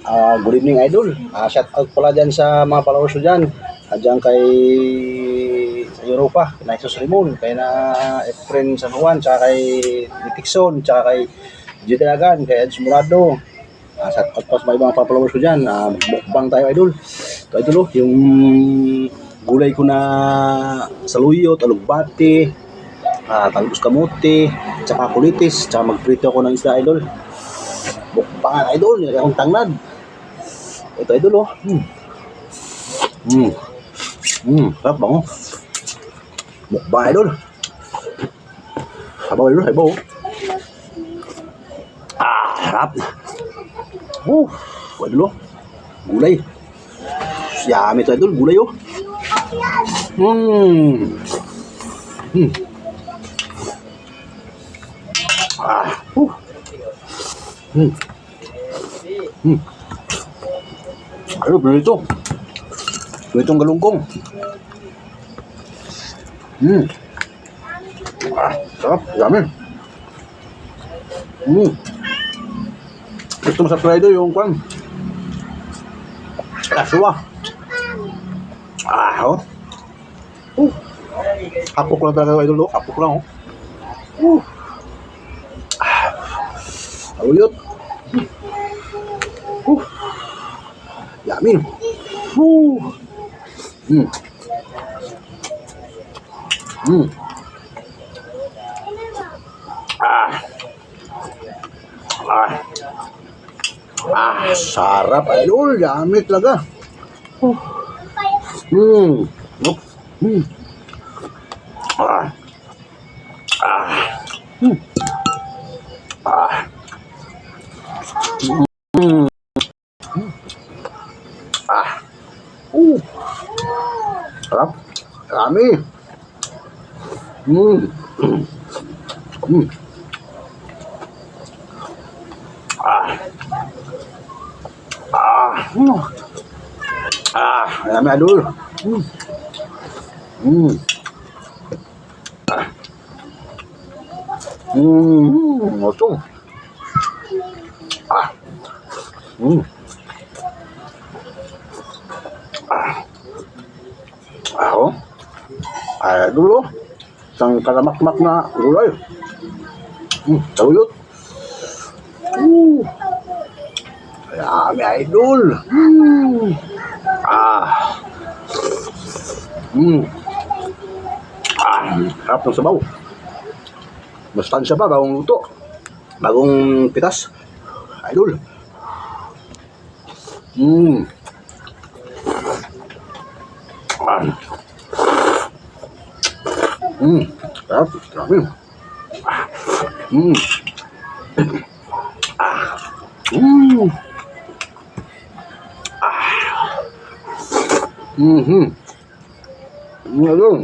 Good evening, idol. Shout out pala dyan sa mga followers ko dyan. Dyan kay sa Europa, kay Jesus Rimon, kay na Efren San Juan, tsaka kay Nitikson, tsaka kay Jitelagan, kay Eds Murado. Shout out pa sa mga ibang followers ko dyan. Mukbang tayo, idol. Ito, idol, yung gulay ko na saluyot, alugbati, talbos kamote, tsaka kulitis, tsaka magprito ako ng isda, idol. Mukbangan, idol. Nilagay akong tanglad. Ito, idol, oh. Sarap bango. Mukbang, idol. Habaw, idol, habaw. Sarap. Idol, oh. Gulay. Yummy ito, idol. Gulay, oh. Ano, pinito. Pinitong galunggong. Sarap, dami. Gusto mo sa trado yung kwan. Kaswa. Oh. Hapok lang talaga, idol. Hapok lang, oh. Aluyot. Yummy. Sarap, idol. Yummy talaga. Sarap. Yummy. Yummy, idol. Masuk. Dulu sang kalamak-mak na gulay. Saluyot. Yummy, idol. Sarap ng sabaw. Mastansya pa, bagong luto. Bagong pitas. Idol. Sarap. Dami. Idol.